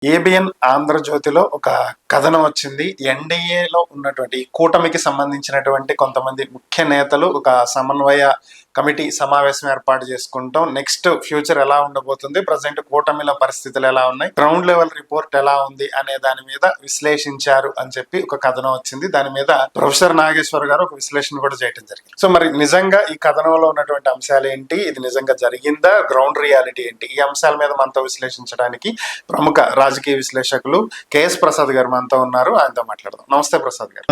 ABN ఆంధ్రజ్యోతిలో ఒక కథనం వచ్చింది. ఎన్డీఏలో ఉన్నటువంటి ఈ కూటమికి సంబంధించినటువంటి కొంతమంది ముఖ్య నేతలు ఒక సమన్వయ కమిటీ సమావేశం ఏర్పాటు చేసుకుంటాం. నెక్స్ట్ ఫ్యూచర్ ఎలా ఉండబోతుంది, ప్రజెంట్ కూటమిల పరిస్థితులు ఎలా ఉన్నాయి, గ్రౌండ్ లెవెల్ రిపోర్ట్ ఎలా ఉంది అనే దాని మీద విశ్లేషించారు అని చెప్పి ఒక కథనం వచ్చింది. దాని మీద ప్రొఫెసర్ నాగేశ్వర్ గారు ఒక విశ్లేషణ కూడా చేయడం జరిగింది. సో మరి నిజంగా ఈ కథనంలో ఉన్నటువంటి అంశాలు ఏంటి, ఇది నిజంగా జరిగిందా, గ్రౌండ్ రియాలిటీ ఏంటి, ఈ అంశాల మీద మనతో విశ్లేషించడానికి ప్రముఖ రాజకీయ విశ్లేషకులు కేఎస్ ప్రసాద్ గారు మనతో ఉన్నారు. ఆయనతో మాట్లాడదాం. నమస్తే ప్రసాద్ గారు.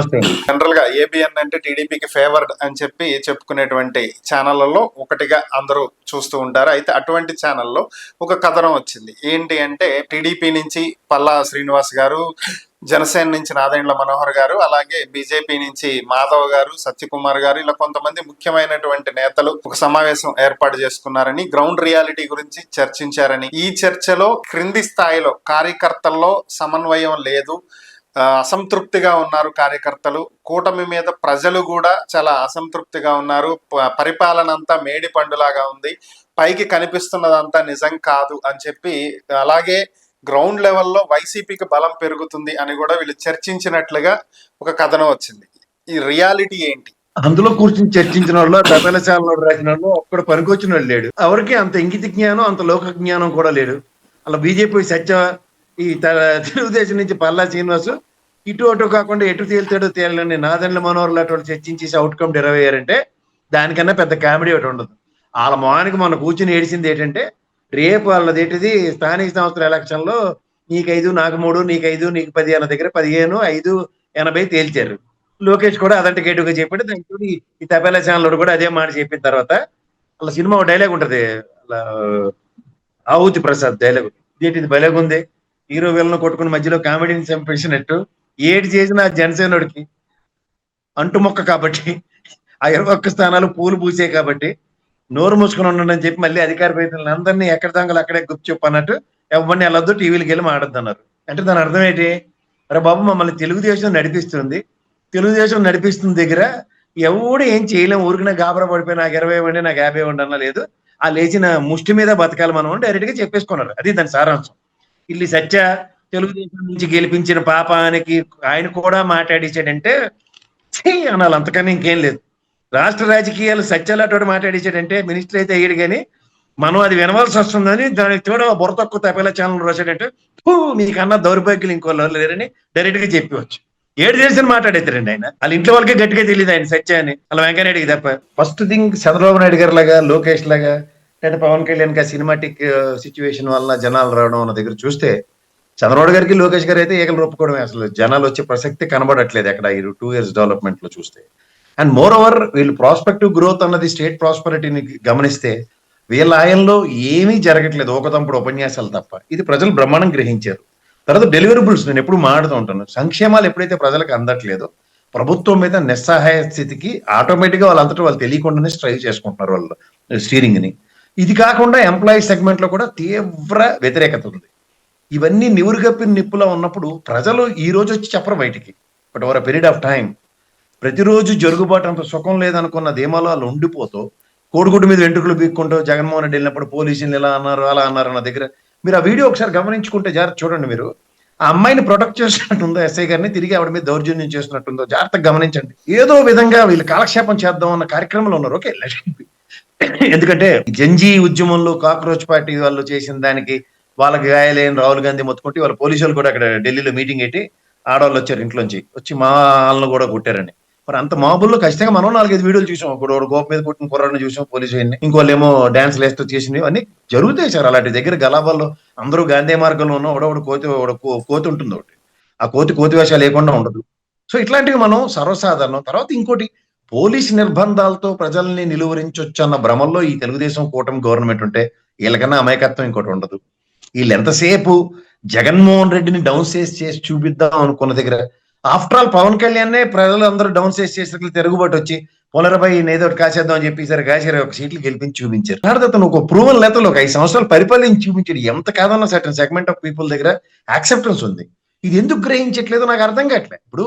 జనరల్ గా ఏబిఎన్ అంటే టీడీపీకి ఫేవర్డ్ అని చెప్పి చెప్పుకునేటువంటి ఛానళ్లలో ఒకటిగా అందరూ చూస్తూ ఉంటారు. అయితే అటువంటి ఛానల్లో ఒక కథనం వచ్చింది. ఏంటి అంటే టీడీపీ నుంచి పల్లా శ్రీనివాస్ గారు, జనసేన నుంచి నాదెండ్ల మనోహర్ గారు, అలాగే బీజేపీ నుంచి మాధవ్ గారు, సత్యకుమార్ గారు, ఇలా కొంతమంది ముఖ్యమైనటువంటి నేతలు ఒక సమావేశం ఏర్పాటు చేసుకున్నారని, గ్రౌండ్ రియాలిటీ గురించి చర్చించారని, ఈ చర్చలో క్రింది స్థాయిలో కార్యకర్తల్లో సమన్వయం లేదు, అసంతృప్తిగా ఉన్నారు కార్యకర్తలు, కూటమి మీద ప్రజలు కూడా చాలా అసంతృప్తిగా ఉన్నారు, పరిపాలన అంతా మేడి పండులాగా ఉంది, పైకి కనిపిస్తున్నదంతా నిజం కాదు అని చెప్పి, అలాగే గ్రౌండ్ లెవెల్లో వైసీపీకి బలం పెరుగుతుంది అని కూడా వీళ్ళు చర్చించినట్లుగా ఒక కథనం వచ్చింది. ఈ రియాలిటీ ఏంటి? అందులో కూర్చుని చర్చించిన వాళ్ళు, తపేలశాలలో రాసిన వాళ్ళు ఒక్కడ పనికొచ్చిన వాళ్ళు లేడు. ఎవరికి అంత ఇంగిత జ్ఞానం, అంత లోక జ్ఞానం కూడా లేడు. అలా బీజేపీ సత్య, ఈ తెలుగుదేశం నుంచి పల్లా శ్రీనివాసు ఇటు అటు కాకుండా ఎటు తేలుతాడో తేలని నాదెండ్ల మనోహర్ లాంటి చర్చించేసి అవుట్కమ్ 20 అంటే దానికన్నా పెద్ద కామెడీ ఒకటి ఉండదు. వాళ్ళ మొహానికి మన కూర్చుని ఏడిసింది ఏంటంటే, రేపు వాళ్ళది ఏంటిది స్థానిక సంస్థల ఎలక్షన్ లో నీకు 5 నాకు 3 నీకు 5 నీకు 10 అన్న దగ్గర 15 5 80 తేల్చారు. లోకేష్ కూడా అదంటే గేటుగా చెప్పాడు. దాంతో ఈ తపేలా ఛానల్ కూడా అదే మాట చెప్పిన తర్వాత అలా సినిమా డైలాగ్ ఉంటది, అలా ఆహుతి ప్రసాద్ డైలాగ్, ఏంటిది భలేగా ఉంది, హీరో వీళ్ళను కొట్టుకుని మధ్యలో కామెడీని చంపేసినట్టు ఏడు చేసిన జనసేనుడికి అంటు మొక్క కాబట్టి, ఆ 21 స్థానాలు పూలు పూసే కాబట్టి నోరు మూసుకుని ఉండండి అని చెప్పి మళ్ళీ అధికార ప్రతినిధులు అందరినీ ఎక్కడ తంగలు అక్కడే గుప్చూప్ అన్నట్టు ఎవరిని వెళ్ళొద్దు, టీవీలకు వెళ్ళి మాడద్దన్నారు. అంటే దాని అర్థం ఏంటి? అరే బాబు, మమ్మల్ని తెలుగుదేశం నడిపిస్తుంది, తెలుగుదేశం నడిపిస్తుంది దగ్గర ఎవడు ఏం చేయలేము, ఊరికినా గాబరా పడిపోయి నాకు 20 ఇవ్వండి నాకు 50 ఇవ్వండి అన్న లేదు, ఆ లేచిన ముష్టి మీద బతకాలి మనం డైరెక్ట్ గా చెప్పేసుకున్నారు. అది దాని సారాంశం. ఇల్లి సత్య తెలుగుదేశం నుంచి గెలిపించిన పాపానికి ఆయన కూడా మాట్లాడించాడంటే అనాలి, అంతకన్నా ఇంకేం లేదు. రాష్ట్ర రాజకీయాలు సత్యాలతో మాట్లాడించాడంటే మినిస్టర్ అయితే అయ్యాడు, కానీ మనం అది వినవలసి వస్తుందని దానికి తోడు బుర్ర తక్కువ తపేలా ఛానల్ రాశాడంటే మీకన్నా దౌర్భాగ్యులు ఇంకోళ్ళు లేరని డైరెక్ట్ గా చెప్పవచ్చు. ఏడు చేసిన మాట్లాడేస్తారండి ఆయన. వాళ్ళ ఇంట్లో వాళ్ళకే గట్టిగా తెలియదు ఆయన సత్య అని, అలా వెంకయ్యనాయుడికి తప్ప. ఫస్ట్ థింగ్, చంద్రబాబు నాయుడు గారు లాగా, లోకేష్ లాగా, లేదా పవన్ కళ్యాణ్ గా సినిమాటిక్ సిచ్యువేషన్ వల్ల జనాలు రావడం అన్న దగ్గర చూస్తే చంద్రబాబు గారికి లోకేష్ గారు అయితే ఏకలు రొప్పుకోవడమే, అసలు జనాలు వచ్చే ప్రసక్తి కనబడట్లేదు ఎక్కడ ఈ 2 years డెవలప్మెంట్ లో చూస్తే. అండ్ మోర్ ఓవర్ వీళ్ళు ప్రాస్పెక్టివ్ గ్రోత్ అన్నది స్టేట్ ప్రాస్పరిటీని గమనిస్తే వీళ్ళ ఆయనలో ఏమీ జరగట్లేదు, ఒకతంపుడు ఉపన్యాసాలు తప్ప. ఇది ప్రజలు బ్రహ్మాండం గ్రహించారు. తర్వాత డెలివరబుల్స్ నేను ఎప్పుడు మాట్లాడుతూ ఉంటాను, సంక్షేమాలు ఎప్పుడైతే ప్రజలకు అందట్లేదో ప్రభుత్వం మీద నిస్సహాయ స్థితికి ఆటోమేటిక్ గా వాళ్ళంతటా వాళ్ళు తెలియకుండానే స్ట్రైవ్ చేసుకుంటున్నారు వాళ్ళు స్టీరింగ్ ని. ఇది కాకుండా ఎంప్లాయీ సెగ్మెంట్ లో కూడా తీవ్ర వ్యతిరేకత ఉంది. ఇవన్నీ నివురుగప్పిన నిప్పులో ఉన్నప్పుడు ప్రజలు ఈ రోజు వచ్చి చెప్పరు బయటికి, but over period of time ప్రతిరోజు జరుగుబాటు అంత సుఖం లేదనుకున్న ధీమాలో వాళ్ళు ఉండిపోతూ కోడిగుడ్డు మీద వెంట్రుకలు బీక్కుంటూ జగన్మోహన్ రెడ్డి వెళ్ళినప్పుడు పోలీసులు ఇలా అన్నారు అలా అన్నారు అన్న దగ్గర మీరు ఆ వీడియో ఒకసారి గమనించుకుంటే జాగ్రత్త చూడండి. మీరు ఆ అమ్మాయిని ప్రొటెక్ట్ చేసినట్టుందో, ఎస్ఐ గారిని తిరిగి ఆవిడ మీద దౌర్జన్యం చేసినట్టుందో జాగ్రత్తగా గమనించండి. ఏదో విధంగా వీళ్ళు కాలక్షేపం చేద్దాం అన్న కార్యక్రమంలో ఉన్నారు. ఓకే, ఎందుకంటే జంజీ ఉద్యమంలో కాక్రోచ్ పార్టీ వాళ్ళు చేసిన దానికి వాళ్ళకి గాయాలైన రాహుల్ గాంధీ మొత్తుకుంటే వాళ్ళ పోలీసులు కూడా అక్కడ ఢిల్లీలో మీటింగ్ పెట్టి ఆడవాళ్ళు వచ్చారు ఇంట్లోంచి వచ్చి మా వాళ్ళను కూడా కొట్టారని. మరి అంత మాబుల్లో ఖచ్చితంగా మనం 4-5 వీడియోలు చూసాం. ఒకడు గోప మీద కొట్టిన కుర్రాడిని చూసాం పోలీసు, ఇంకోళ్ళు ఏమో డాన్స్ లేస్తూ చేసినవి అన్ని జరుగుతాయి సార్. అలాంటి దగ్గర గలాబాల్లో అందరూ గాంధీ మార్గంలో ఉన్న ఒకడొకడు కోతి ఉంటుంది, ఒకటి ఆ కోతి వేషాలు లేకుండా ఉండదు. సో ఇట్లాంటివి మనం సర్వసాధారణం. తర్వాత ఇంకోటి, పోలీసు నిర్బంధాలతో ప్రజల్ని నిలువరించొచ్చు అన్న భ్రమల్లో ఈ తెలుగుదేశం కూటమి గవర్నమెంట్ ఉంటే వీళ్ళకన్నా అమాయకత్వం ఇంకోటి ఉండదు. వీళ్ళు ఎంతసేపు జగన్మోహన్ రెడ్డిని డౌన్ చేసి చూపిద్దాం అనుకున్న దగ్గర, ఆఫ్టర్ ఆల్ పవన్ కళ్యాణ్ ప్రజలందరూ డౌన్ చేసేసరికి తిరుగుబాటు వచ్చి పునరభై ఏదో కాసేద్దాం అని చెప్పి సరే కాసేరు, ఒక సీట్లు గెలిపించి చూపించారు. అతను ఒక ప్రూవన్ లెతలు ఒక 5 సంవత్సరాలు పరిపాలన చూపించాడు. ఎంత కాదన్నా సర్టన్ సెగ్మెంట్ ఆఫ్ పీపుల్ దగ్గర యాక్సెప్టెన్స్ ఉంది. ఇది ఎందుకు గ్రహించట్లేదో నాకు అర్థం కావట్లేదు. ఇప్పుడు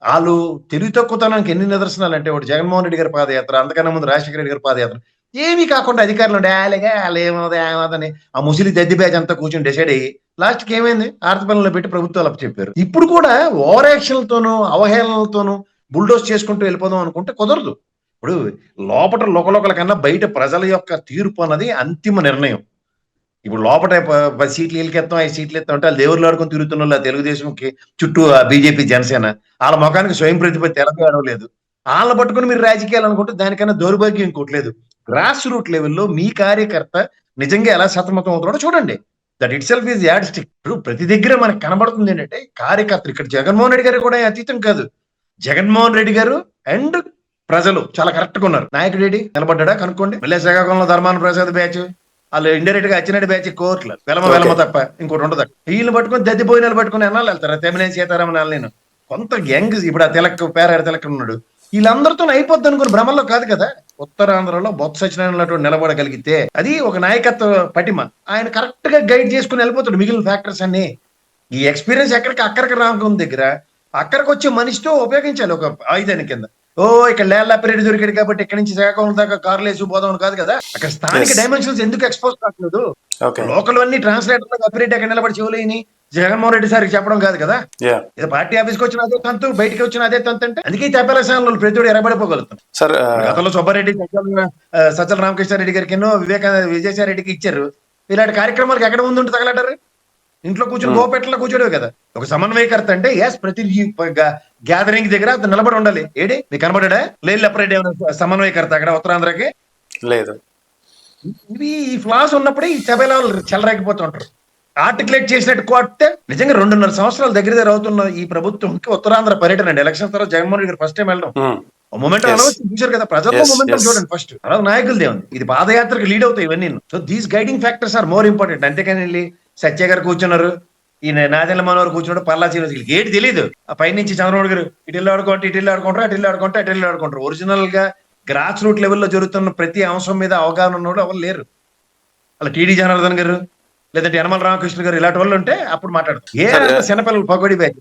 వాళ్ళు తెలివి తక్కువతనానికి ఎన్ని నిదర్శనాలు అంటే, ఒకటి జగన్మోహన్ రెడ్డి గారి పాదయాత్ర, అంతకన్నా ముందు రాజశేఖర రెడ్డి గారి పాదయాత్ర, ఏమీ కాకుండా అధికారులు డాలిగా వాళ్ళు ఏమవుదని ఆ ముసిలి దద్ది బ్యాచ్ అంతా కూర్చొని డిసైడ్ అయ్యి లాస్ట్ కి ఏమైంది ఆర్థపనులు పెట్టి ప్రభుత్వాలు చెప్పారు. ఇప్పుడు కూడా ఓవర్ యాక్షన్లతోనూ అవహేళనలతోనూ బుల్డోస్ చేసుకుంటూ వెళ్ళిపోదాం అనుకుంటే కుదరదు. ఇప్పుడు లోపల లోకలోకల కన్నా బయట ప్రజల యొక్క తీర్పు అన్నది అంతిమ నిర్ణయం. ఇప్పుడు లోపల 10 సీట్లు వీళ్ళకెత్తాం 5 సీట్లు ఎత్తాం అంటే వాళ్ళు దేవుళ్ళు ఆడుకొని తిరుగుతున్న వాళ్ళు ఆ తెలుగుదేశంకి చుట్టూ ఆ బీజేపీ జనసేన వాళ్ళ ముఖానికి స్వయం ప్రతిపత్తి తెలపడం లేదు. వాళ్ళని పట్టుకుని మీరు రాజకీయాలు అనుకుంటే దానికన్నా దౌర్భాగ్యం ఇంకోటి లేదు. గ్రాస్ రూట్ లెవెల్లో మీ కార్యకర్త నిజంగా ఎలా సతమతం అవుతున్నాడో చూడండి. That it self is add stick. ఇప్పుడు ప్రతి దగ్గర మనకు కనబడుతుంది ఏంటంటే కార్యకర్తలు ఇక్కడ జగన్మోహన్ రెడ్డి గారు కూడా అతీతం కాదు. జగన్మోహన్ రెడ్డి గారు అండ్ ప్రజలు చాలా కరెక్ట్ గా ఉన్నారు. నాయకుడు రెడ్డి నిలబడ్డా కనుక్కోండి. మళ్ళీ శ్రీకాకుళంలో ధర్మాన ప్రసాద్ బ్యాచ్ వాళ్ళు ఇండైరెక్ట్ గా అచ్చినట్టు బ్యాచ్ కోర్టులు వెలమ తప్ప ఇంకోటి ఉండదు. వీళ్ళు పట్టుకుని దద్దిపోయిన పట్టుకుని ఎన్నాళ్ళు వెళ్తారు. తెమినేని సీతారామన్ నేను కొంత యంగ్ ఇప్పుడు ఆ తిలక్ పేరాడ తిలక్ ఉన్నాడు. వీళ్ళందరితో అయిపోద్ది అనుకుని భ్రమల్లో కాదు కదా. ఉత్తరాంధ్రలో బొత్స సత్యనారాయణ నిలబడగలిగితే అది ఒక నాయకత్వ పటిమ. ఆయన కరెక్ట్ గా గైడ్ చేసుకుని వెళ్ళిపోతాడు మిగిలిన ఫ్యాక్టర్స్ అన్ని. ఈ ఎక్స్పీరియన్స్ అక్కడికి రామకం దగ్గర అక్కడికి వచ్చే మనిషితో ఉపయోగించాలి ఒక ఆయుధాన్ని కింద. ఇక్కడ లేళ్ళ పీరియడ్ దొరికాడు కాబట్టి ఇక్కడ నుంచి శ్రీకాకుళం దాకా కార్లు వేసి పోదాం కాదు కదా. అక్కడ స్థానిక డైమెన్షన్స్ ఎందుకు ఎక్స్పోజ్ కావట్లేదు? లోకల్ అన్ని ట్రాన్స్లేటర్ అప్పిరెడ్డి అక్కడ నిలబడి చెవులేని జగన్మోహన్ రెడ్డి సార్కి చెప్పడం కాదు కదా. ఇది పార్టీ ఆఫీస్కి వచ్చిన అదే తంతు, బయటికి వచ్చిన అదే తంతు అంటే అందుకే తెప్పల స్థానంలో ప్రతి ఎరబడిపోగలుగుతాం. గతంలో సుబ్బారెడ్డి సజ్జల రామకృష్ణారెడ్డి గారికి ఎన్నో విజయసాయి రెడ్డికి ఇచ్చారు. ఇలాంటి కార్యక్రమాలకు ఎక్కడ ముందు తగలటారు? ఇంట్లో కూర్చొని గోపెట్ల కూర్చోడు కదా. ఒక సమన్వయకర్త అంటే ఎస్ ప్రతి గ్యాదరింగ్ దగ్గర నిలబడి ఉండాలి. ఏడి మీకు కనబడా లేదు లెపరెడ్డి సమన్వయకర్త అక్కడ ఉత్తరాంధ్రకి లేదు. ఇవి ఈ ఫ్లాస్ ఉన్నప్పుడే ఈ సభలో చెలరేకపోతుంటారు. ఆర్టికులేట్ చేసినట్టు కొట్టే నిజంగా 2.5 సంవత్సరాల దగ్గర అవుతున్న ఈ ప్రభుత్వంకి ఉత్తరాంధ్ర పర్యటన అండి. ఎలక్షన్ తర్వాత జగన్మోహన్ రెడ్డి ఫస్ట్ టైం వెళ్ళడం మొమెంటం చూసారు కదా. ప్రజల్లో మొమెంటం చూడండి ఫస్ట్. తర్వాత నాయకులదే ఉంది. ఇది పాదయాత్రకు లీడ్ అవుతాయి ఇవన్నీ. So these guiding factors are more important. అంతేకాని వెళ్ళి సత్య గారు కూర్చున్నారు, ఈయన నాదెల్ల మనోహర్ కూర్చున్నాడు, పల్లా శ్రీనివాస్ ఏటి తెలియదు. ఆ పైనుంచి చంద్రబాబు గారు ఇటు ఆడుకుంటే ఇటు ఆడుకుంటారు, అటు ఆడుకుంటే అటు ఆడుకుంటారు. ఒరిజినల్ గా గ్రాస్ రూట్ లెవెల్లో జరుగుతున్న ప్రతి అంశం మీద అవగాహన ఉన్నవాడు ఎవరు లేరు. అలా టీడీ జనార్దన్ గారు లేదంటే యనమల రామకృష్ణ గారు ఇలాంటి వాళ్ళు ఉంటే అప్పుడు మాట్లాడతారు. ఏ చిన్నపిల్లలు పగొడి బ్యాచ్